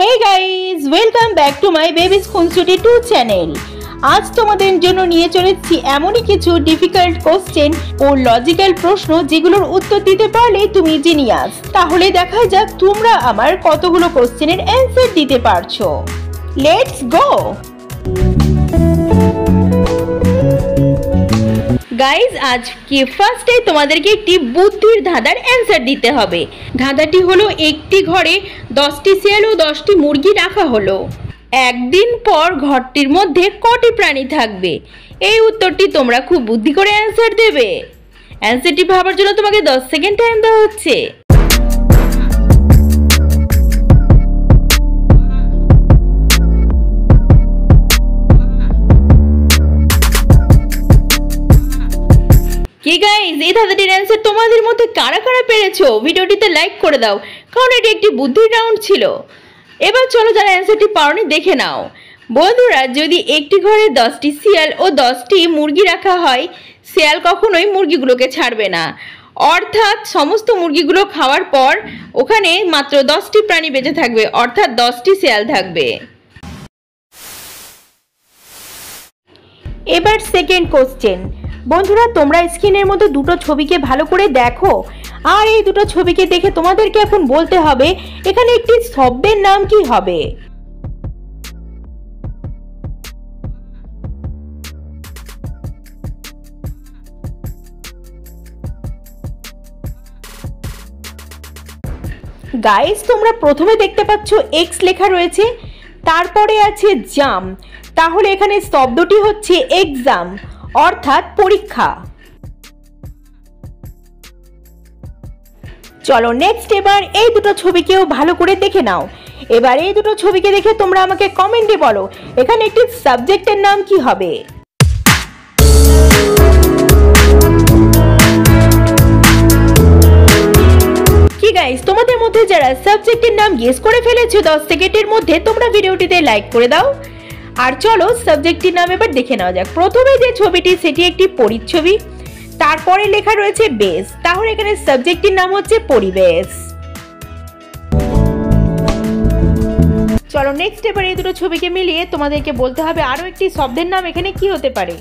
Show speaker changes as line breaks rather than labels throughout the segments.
Hey guys, welcome back to my Baby's Khunsuti 2 channel. আজ তোমাদের জন্য নিয়ে চলেছি এমনই কিছু ডিফিকাল্ট কোশ্চেন ও লজিক্যাল প্রশ্ন যেগুলোর উত্তর দিতে পারলে তুমি জিনিয়াস। তাহলে দেখা যাক তোমরা আমার কতগুলো কোশ্চেনের অ্যানসার দিতে পারছো। Let's go. গাইজ আজকে ফার্স্টে তোমাদেরকে একটি বুদ্ধির ধাঁধার অ্যানসার দিতে হবে। ধাঁধাটি হলো একটি ঘরে 10টি শিয়াল ও 10টি মুরগি রাখা হলো। একদিন পর ঘরটির মধ্যে কটি প্রাণী থাকবে? এই উত্তরটি তোমরা খুব বুদ্ধি করে অ্যানসার দেবে। অ্যানসারটি ভাবার জন্য তোমাকে 10 সেকেন্ড টাইম দেওয়া হচ্ছে। কি গাইস, এই ধাঁধাটির অ্যানসার তোমাদের মধ্যে কারা কারা পেরেছো ভিডিওটিতে লাইক করে দাও, কারণ এটি একটি বুদ্ধির রাউন্ড ছিল। এবার চলো যারা অ্যানসারটি পারোনি দেখে নাও। বন্ধুরা, যদি একটি ঘরে 10টি শিয়াল ও 10টি মুরগি রাখা হয়, শিয়াল কখনোই মুরগিগুলোকে ছাড়বে না, অর্থাৎ সমস্ত মুরগিগুলো খাওয়ার পর ওখানে মাত্র 10টি প্রাণী বেঁচে থাকবে, অর্থাৎ 10টি শিয়াল থাকবে। এবার সেকেন্ড কোশ্চেন। বন্ধুরা, তোমরা স্ক্রিনের মধ্যে দুটো ছবিকে ভালো করে দেখো, আর এই দুটো ছবিকে দেখে তোমাদেরকে এখন বলতে হবে এখানে একটি শব্দের নাম কি হবে। গাইস, তোমরা প্রথমে দেখতে পাচ্ছ এক্স লেখা রয়েছে, তারপরে আছে জাম, তাহলে এখানে শব্দটি হচ্ছে এক্সাম, অর্থাৎ পরীক্ষা। চলো নেক্সট, এবার এই দুটো ছবিকেও ভালো করে দেখে নাও। এবার এই দুটো ছবিকে দেখে তোমরা আমাকে কমেন্টে বলো এখানে একটি সাবজেক্টের নাম কি হবে। কি গাইস, তোমাদের মধ্যে যারা সাবজেক্টের নাম গেস করে ফেলেছো 10 সেকেন্ডের মধ্যে তোমরা ভিডিওটিতে লাইক করে দাও। আর চলো সাবজেক্টটির নাম এবার দেখে নেওয়া যাক। প্রথমে যে ছবিটি সেটি একটি পরিচ্ছবি, তারপরে লেখা রয়েছে বেশ, তাহলে এখানে সাবজেক্টটির নাম হচ্ছে পরিবেশ। চলো নেক্সট, এবার এই দুটো ছবিকে মিলিয়ে তোমাদেরকে বলতে হবে আরো একটি শব্দের নাম এখানে কি হতে পারে।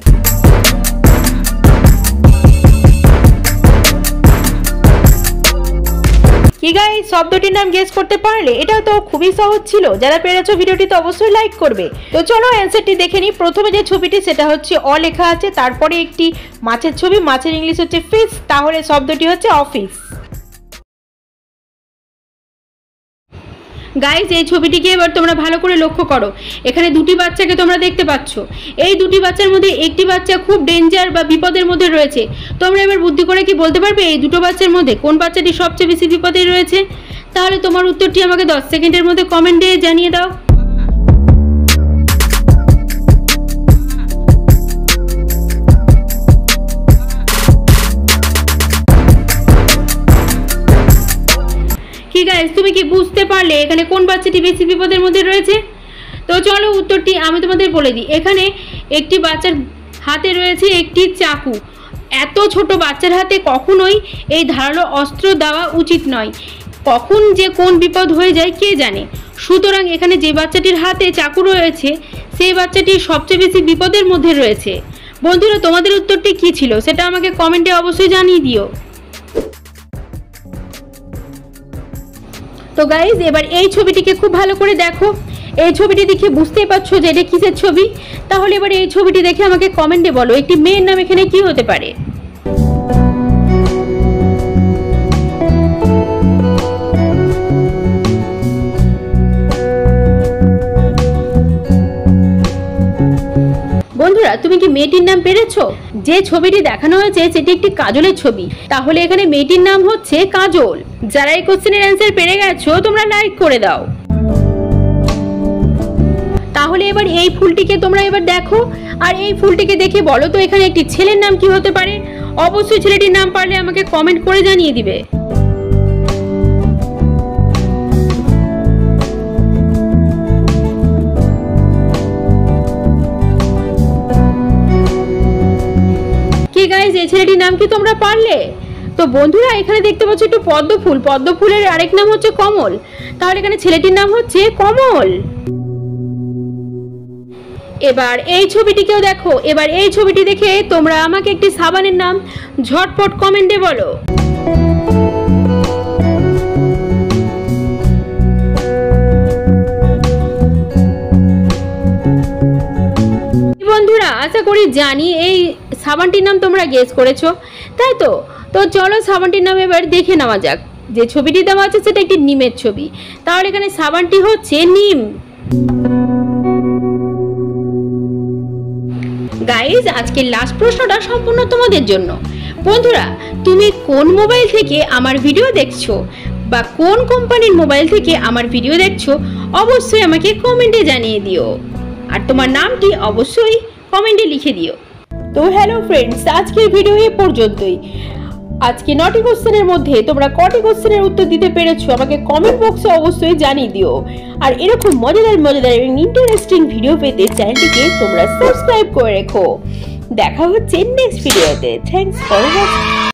কি গাইস, শব্দটির নাম গেস করতে পারলে? এটা তো খুবই সহজ ছিল। যারা পেরেছো ভিডিওটিতে অবশ্যই লাইক করবে। তো চলো অ্যানসারটি দেখে নিই। প্রথমে যে ছবিটি সেটা হচ্ছে অ লেখা আছে, তারপরে একটি মাছের ছবি, মাছের ইংলিশ হচ্ছে ফিশ, তাহলে শব্দটি হচ্ছে অফিস। গাইস, এই ছবিটিকে এবার তোমরা ভালো করে লক্ষ্য করো। এখানে দুটি বাচ্চাকে তোমরা দেখতে পাচ্ছ। এই দুটি বাচ্চার মধ্যে একটি বাচ্চা খুব ডেঞ্জার বা বিপদের মধ্যে রয়েছে। তোমরা এবার বুদ্ধি করে কি বলতে পারবে এই দুটো বাচ্চার মধ্যে কোন বাচ্চাটি সবচেয়ে বেশি বিপদে রয়েছে? তাহলে তোমার উত্তরটি আমাকে 10 সেকেন্ডের মধ্যে কমেন্টে জানিয়ে দাও। কি গাইস, তুমি কি বুঝতে পারলে এখানে কোন বাচ্চাটি বেশি বিপদের মধ্যে রয়েছে? তো চলো উত্তরটি আমি তোমাদের বলে দিই। এখানে একটি বাচ্চার হাতে রয়েছে একটি চাকু। এত ছোট বাচ্চার হাতে কখনোই এই ধারালো অস্ত্র দেওয়া উচিত নয়, কখন যে কোন বিপদ হয়ে যায় কে জানে। সুতরাং এখানে যে বাচ্চাটির হাতে চাকু রয়েছে সেই বাচ্চাটি সবচেয়ে বেশি বিপদের মধ্যে রয়েছে। বন্ধুরা, তোমাদের উত্তরটি কি ছিল সেটা আমাকে কমেন্টে অবশ্যই জানিয়ে দিও। তো গাইজ, এবার এই ছবিটিকে খুব ভালো করে দেখো। এই ছবিটি দেখে বুঝতেই পারছো যে এটা কিসের ছবি। তাহলে এবার এই ছবিটি দেখে আমাকে কমেন্টে বলো একটি মেয়ের নাম এখানে কি হতে পারে। বন্ধুরা, তুমি কি মেয়েটির নাম পেরেছো? যে ছবিটি দেখানো হয়েছে সেটি একটি কাজলের ছবি, তাহলে এখানে মেয়েটির নাম হচ্ছে কাজল। যারা এই কোশ্চেনের অ্যানসার পেরে গেছো তোমরা লাইক করে দাও। তাহলে এবার এই ফুলটিকে তোমরা এবার দেখো, আর এই ফুলটিকে দেখে বলো তো এখানে একটি ছেলের নাম কি হতে পারে। অবশ্যই ছেলেটির নাম পারলে আমাকে কমেন্ট করে জানিয়ে দিবে। কি গাইস, এই ছেলেটির নাম কি তোমরা পারলে? তো বন্ধুরা এখানে দেখতে পাচ্ছ একটু পদ্ম ফুল, পদ্ম ফুলের আরেক নাম হচ্ছে কমল, তাহলে এখানে ছেলেটির নাম হচ্ছে কমল। এবার এই ছবিটিকেও দেখো, এবার এই ছবিটি দেখে তোমরা আমাকে একটি সাবানের নাম ঝটপট কমেন্টে বলো। বন্ধুরা আশা করি জানি এই সাবানটির নাম তোমরা গেস করেছো, তাই তো? তো চলো সাবানটির নাম এবার দেখে নেওয়া যাক। যে ছবিটি দেওয়া আছে সেটা একটি নিমের ছবি, তাহলে এখানে সাবানটি হচ্ছে নিম। গাইজ আজকের লাস্ট প্রশ্নটা সম্পূর্ণ তোমাদের জন্য। বন্ধুরা তুমি কোন মোবাইল থেকে আমার ভিডিও দেখছো বা কোন কোম্পানির মোবাইল থেকে আমার ভিডিও দেখছো অবশ্যই আমাকে কমেন্টে জানিয়ে দিও, আর তোমার নামটি অবশ্যই কমেন্টে লিখে দিও। তো হ্যালো ফ্রেন্ডস, আজকের ভিডিও এ পর্যন্তই। আজকে 9টি কোশ্চেনের মধ্যে তোমরা কটি কোশ্চেনের উত্তর দিতে পেরেছো আমাকে কমেন্ট বক্সে অবশ্যই জানিয়ে দিও। আর এরকম মজাদার এবং ইন্টারেস্টিং ভিডিও পেতে চ্যানেলটিকে তোমরা সাবস্ক্রাইব করে রেখো। দেখা হচ্ছে নেক্সট ভিডিওতে। Thanks for watching.